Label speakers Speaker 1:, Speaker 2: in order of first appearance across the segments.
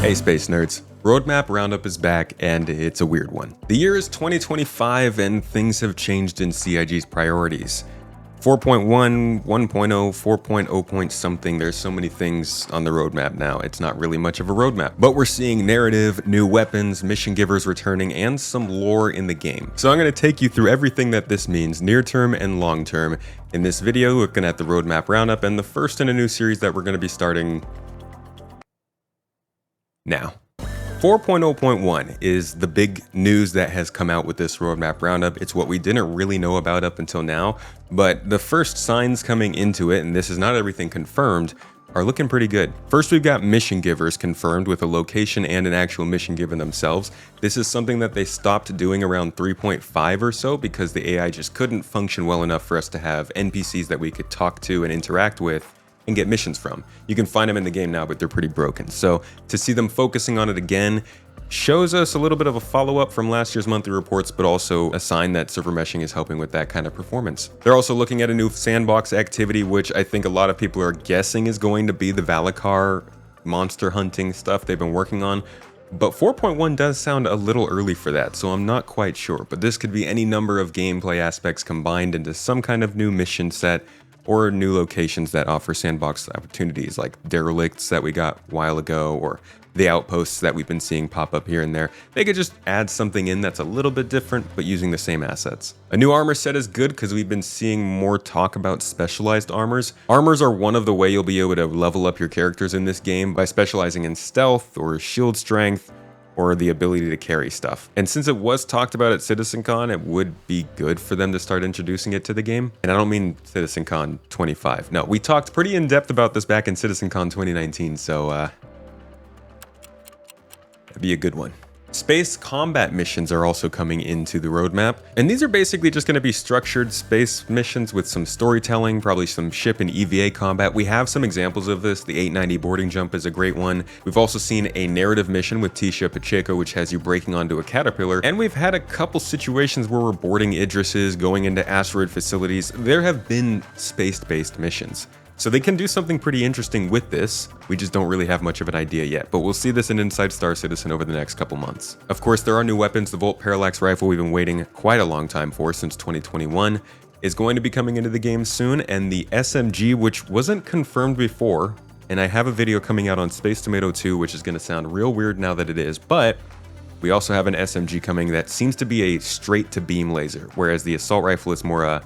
Speaker 1: Hey Space Nerds, Roadmap Roundup is back and it's a weird one. The year is 2025 and things have changed in CIG's priorities. 4.1, 1.0, 4.0 point something, there's so many things on the roadmap now, it's not really much of a roadmap. But we're seeing narrative, new weapons, mission givers returning, and some lore in the game. So I'm going to take you through everything that this means, near term and long term, in this video looking at the Roadmap Roundup and the first in a new series that we're going to be starting now. 4.0.1 is the big news that has come out with this Roadmap Roundup. It's what we didn't really know about up until now, but the first signs coming into it, and this is not everything confirmed, are looking pretty good. First, we've got mission givers confirmed with a location and an actual mission given themselves. This is something that they stopped doing around 3.5 or so because the AI just couldn't function well enough for us to have NPCs that we could talk to and interact with and get missions from. You can find them in the game now, but they're pretty broken. So to see them focusing on it again shows us a little bit of a follow-up from last year's monthly reports, but also a sign that server meshing is helping with that kind of performance. They're also looking at a new sandbox activity, which I think a lot of people are guessing is going to be the Valakar monster hunting stuff they've been working on. But 4.1 does sound a little early for that, so I'm not quite sure. But this could be any number of gameplay aspects combined into some kind of new mission set, or new locations that offer sandbox opportunities like derelicts that we got a while ago, or the outposts that we've been seeing pop up here and there. They could just add something in that's a little bit different, but using the same assets. A new armor set is good because we've been seeing more talk about specialized armors. Armors are one of the way you'll be able to level up your characters in this game by specializing in stealth or shield strength, or the ability to carry stuff. And since it was talked about at CitizenCon, it would be good for them to start introducing it to the game. And I don't mean CitizenCon 25. No, we talked pretty in depth about this back in CitizenCon 2019, so that'd be a good one. Space combat missions are also coming into the roadmap, and these are basically just going to be structured space missions with some storytelling, probably some ship and EVA combat. We have some examples of this. The 890 boarding jump is a great one. We've also seen a narrative mission with Tisha Pacheco, which has you breaking onto a caterpillar, and we've had a couple situations where we're boarding Idrises, going into asteroid facilities. There have been space-based missions. So they can do something pretty interesting with this. We just don't really have much of an idea yet, but we'll see this in Inside Star Citizen over the next couple months. Of course, there are new weapons. The Volt Parallax Rifle we've been waiting quite a long time for, since 2021, is going to be coming into the game soon, and the SMG, which wasn't confirmed before, and I have a video coming out on Space Tomato 2, which is going to sound real weird now that it is, but we also have an SMG coming that seems to be a straight-to-beam laser, whereas the assault rifle is more a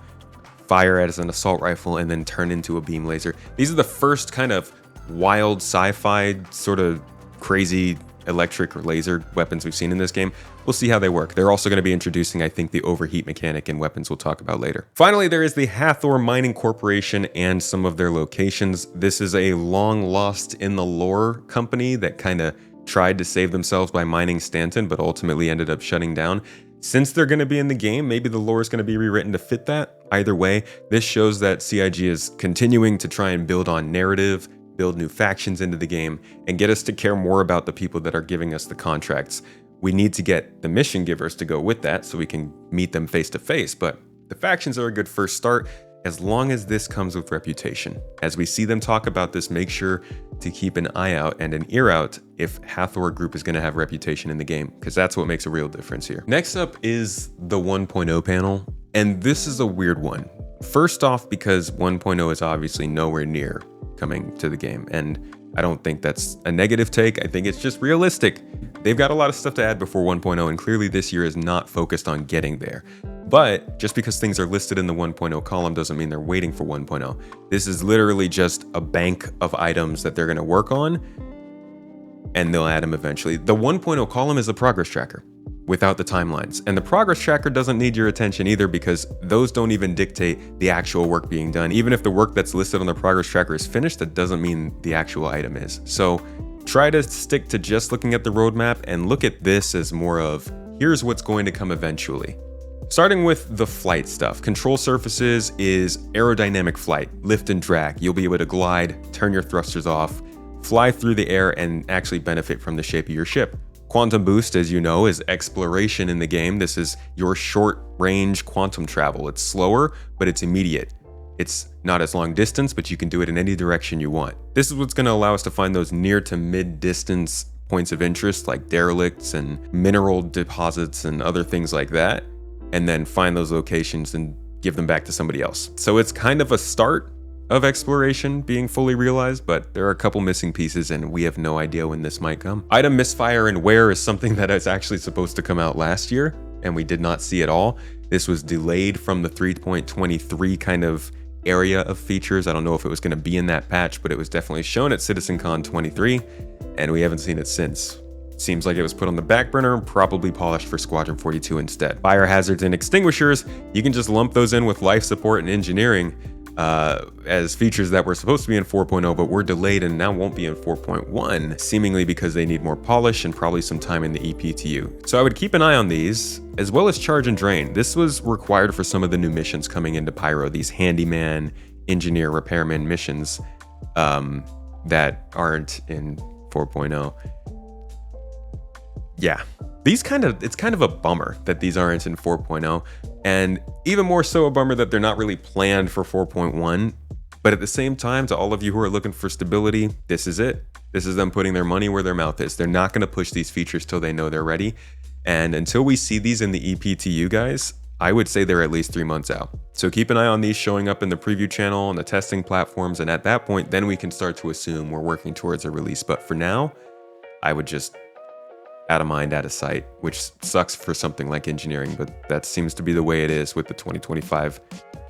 Speaker 1: fire as an assault rifle and then turn into a beam laser. These are the first kind of wild sci-fi sort of crazy electric or laser weapons we've seen in this game. We'll see how they work. They're also going to be introducing, I think, the overheat mechanic in weapons we'll talk about later. Finally, there is the Hathor Mining Corporation and some of their locations. This is a long lost in the lore company that kind of tried to save themselves by mining Stanton, but ultimately ended up shutting down. Since they're going to be in the game, maybe the lore is going to be rewritten to fit that. Either way, this shows that CIG is continuing to try and build on narrative, build new factions into the game, and get us to care more about the people that are giving us the contracts. We need to get the mission givers to go with that so we can meet them face to face, but the factions are a good first start as long as this comes with reputation. As we see them talk about this, make sure to keep an eye out and an ear out if Hathor Group is going to have reputation in the game, because that's what makes a real difference here. Next up is the 1.0 panel, and this is a weird one. First off, because 1.0 is obviously nowhere near coming to the game, and I don't think that's a negative take. I think it's just realistic. They've got a lot of stuff to add before 1.0, and clearly this year is not focused on getting there. But just because things are listed in the 1.0 column doesn't mean they're waiting for 1.0. This is literally just a bank of items that they're going to work on, and they'll add them eventually. The 1.0 column is a progress tracker without the timelines. And the progress tracker doesn't need your attention either, because those don't even dictate the actual work being done. Even if the work that's listed on the progress tracker is finished, that doesn't mean the actual item is. So try to stick to just looking at the roadmap and look at this as more of, here's what's going to come eventually. Starting with the flight stuff, control surfaces is aerodynamic flight, lift and drag. You'll be able to glide, turn your thrusters off, fly through the air, and actually benefit from the shape of your ship. Quantum boost, as you know, is exploration in the game. This is your short-range quantum travel. It's slower, but it's immediate. It's not as long distance, but you can do it in any direction you want. This is what's going to allow us to find those near to mid-distance points of interest like derelicts and mineral deposits and other things like that, and then find those locations and give them back to somebody else. So it's kind of a start of exploration being fully realized, but there are a couple missing pieces and we have no idea when this might come. Item misfire and wear is something that is actually supposed to come out last year and we did not see at all. This was delayed from the 3.23 kind of area of features. I don't know if it was going to be in that patch, but it was definitely shown at CitizenCon 23 and we haven't seen it since. Seems like it was put on the back burner, probably polished for Squadron 42 instead. Fire hazards and extinguishers, you can just lump those in with life support and engineering as features that were supposed to be in 4.0 but were delayed and now won't be in 4.1, seemingly because they need more polish and probably some time in the EPTU. So I would keep an eye on these, as well as charge and drain. This was required for some of the new missions coming into Pyro, these handyman, engineer, repairman missions that aren't in 4.0. Yeah, it's kind of a bummer that these aren't in 4.0, and even more so a bummer that they're not really planned for 4.1. But at the same time, to all of you who are looking for stability, this is it. This is them putting their money where their mouth is. They're not going to push these features till they know they're ready. And until we see these in the EPTU, guys, I would say they're at least 3 months out. So keep an eye on these showing up in the preview channel and the testing platforms. And at that point, then we can start to assume we're working towards a release. But for now, I would just out of mind, out of sight, which sucks for something like engineering, but that seems to be the way it is with the 2025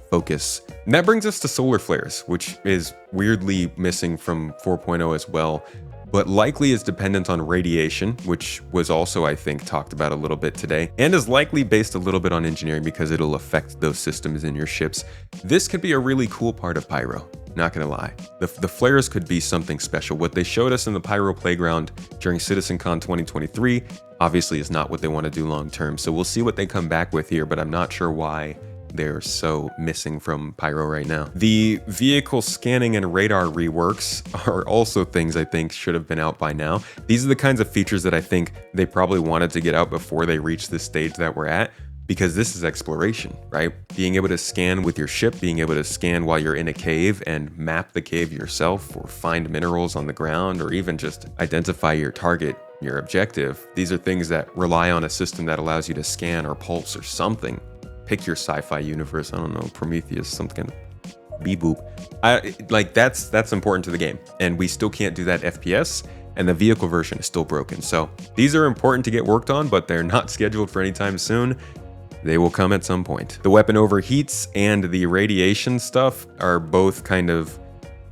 Speaker 1: focus. And that brings us to solar flares, which is weirdly missing from 4.0 as well, but likely is dependent on radiation, which was also, I think, talked about a little bit today, and is likely based a little bit on engineering because it'll affect those systems in your ships. This could be a really cool part of Pyro. Not gonna lie, the flares could be something special. What they showed us in the Pyro Playground during CitizenCon 2023 obviously is not what they want to do long term. So we'll see what they come back with here, but I'm not sure why they're so missing from Pyro right now. The vehicle scanning and radar reworks are also things I think should have been out by now. These are the kinds of features that I think they probably wanted to get out before they reached this stage that we're at, because this is exploration, right? Being able to scan with your ship, being able to scan while you're in a cave and map the cave yourself, or find minerals on the ground, or even just identify your target, your objective. These are things that rely on a system that allows you to scan or pulse or something. Pick your sci-fi universe, I don't know, Prometheus, something, beep-boop. That's important to the game, and we still can't do that FPS, and the vehicle version is still broken. So these are important to get worked on, but they're not scheduled for any time soon. They will come at some point. The weapon overheats and the radiation stuff are both kind of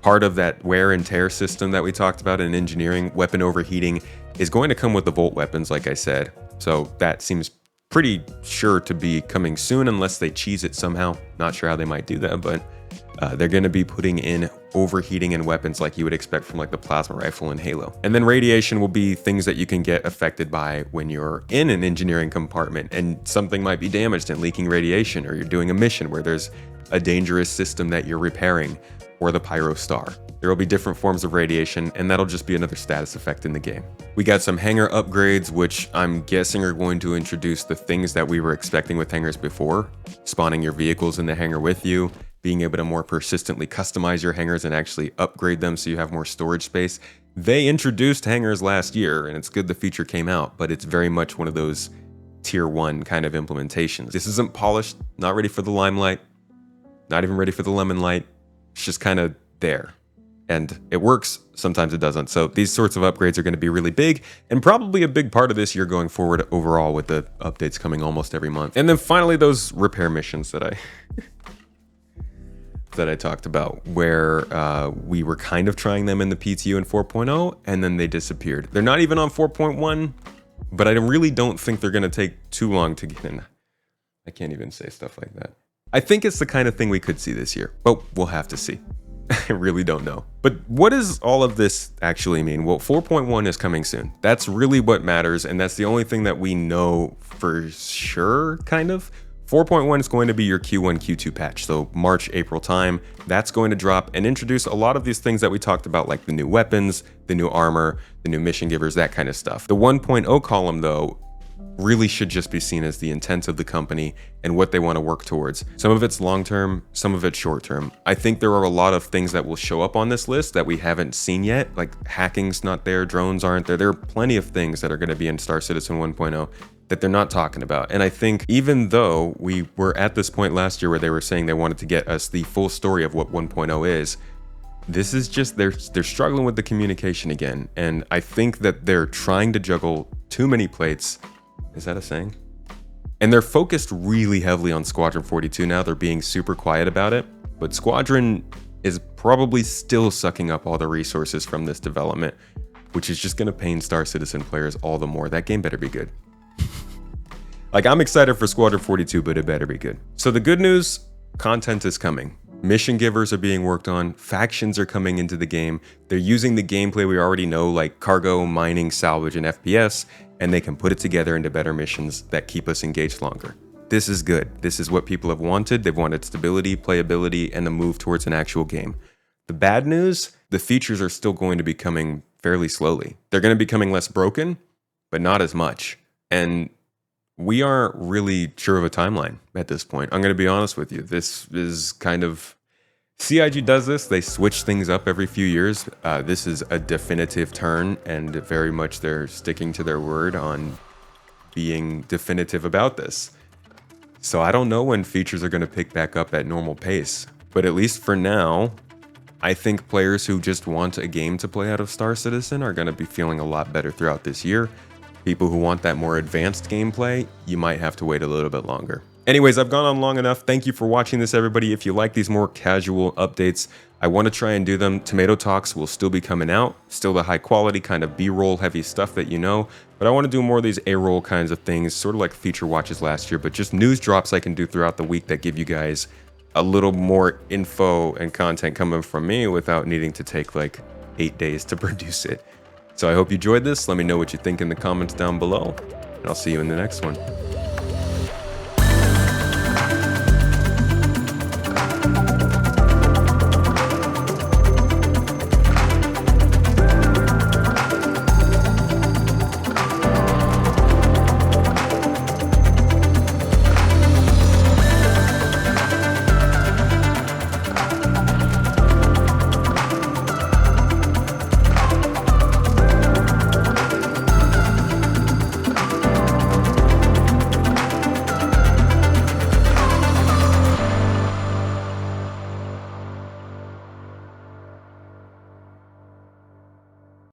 Speaker 1: part of that wear and tear system that we talked about in engineering. Weapon overheating is going to come with the Volt weapons, like I said. So that seems pretty sure to be coming soon unless they cheese it somehow. Not sure how they might do that, but they're going to be putting in overheating in weapons like you would expect from like the plasma rifle in Halo. And then radiation will be things that you can get affected by when you're in an engineering compartment and something might be damaged and leaking radiation, or you're doing a mission where there's a dangerous system that you're repairing, or the Pyro Star. There will be different forms of radiation, and that'll just be another status effect in the game. We got some hangar upgrades, which I'm guessing are going to introduce the things that we were expecting with hangars before, spawning your vehicles in the hangar with you, being able to more persistently customize your hangars and actually upgrade them so you have more storage space. They introduced hangars last year, and it's good the feature came out, but it's very much one of those tier 1 kind of implementations. This isn't polished, not ready for the limelight, not even ready for the lemon light. It's just kind of there. And it works, sometimes it doesn't. So these sorts of upgrades are going to be really big, and probably a big part of this year going forward overall, with the updates coming almost every month. And then finally, those repair missions that I talked about, where we were kind of trying them in the PTU in 4.0, and then they disappeared. They're not even on 4.1, but I really don't think they're going to take too long to get in. I can't even say stuff like that. I think it's the kind of thing we could see this year, but we'll have to see. I really don't know. But what does all of this actually mean? Well, 4.1 is coming soon. That's really what matters, and that's the only thing that we know for sure, kind of. 4.1 is going to be your Q1, Q2 patch, so March, April time. That's going to drop and introduce a lot of these things that we talked about, like the new weapons, the new armor, the new mission givers, that kind of stuff. The 1.0 column, though, really should just be seen as the intent of the company and what they want to work towards. Some of it's long-term, some of it's short-term. I think there are a lot of things that will show up on this list that we haven't seen yet, like hacking's not there, drones aren't there. There are plenty of things that are going to be in Star Citizen 1.0 that they're not talking about. And I think even though we were at this point last year where they were saying they wanted to get us the full story of what 1.0 is, this is just, they're struggling with the communication again. And I think that they're trying to juggle too many plates. Is that a saying? And they're focused really heavily on Squadron 42 now. They're being super quiet about it. But Squadron is probably still sucking up all the resources from this development, which is just going to pain Star Citizen players all the more. That game better be good. Like, I'm excited for Squadron 42, but it better be good. So the good news, content is coming. Mission givers are being worked on, factions are coming into the game, they're using the gameplay we already know, like cargo, mining, salvage, and FPS, and they can put it together into better missions that keep us engaged longer. This is good. This is what people have wanted. They've wanted stability, playability, and the move towards an actual game. The bad news, the features are still going to be coming fairly slowly. They're going to be coming less broken, but not as much. And we aren't really sure of a timeline at this point. I'm going to be honest with you. This is kind of... CIG does this. They switch things up every few years. This is a definitive turn, and very much they're sticking to their word on being definitive about this. So I don't know when features are going to pick back up at normal pace. But at least for now, I think players who just want a game to play out of Star Citizen are going to be feeling a lot better throughout this year. People who want that more advanced gameplay, you might have to wait a little bit longer. Anyways, I've gone on long enough. Thank you for watching this, everybody. If you like these more casual updates, I want to try and do them. Tomato Talks will still be coming out. Still the high quality kind of B-roll heavy stuff that you know. But I want to do more of these A-roll kinds of things, sort of like feature watches last year, but just news drops I can do throughout the week that give you guys a little more info and content coming from me without needing to take like 8 days to produce it. So I hope you enjoyed this. Let me know what you think in the comments down below, and I'll see you in the next one.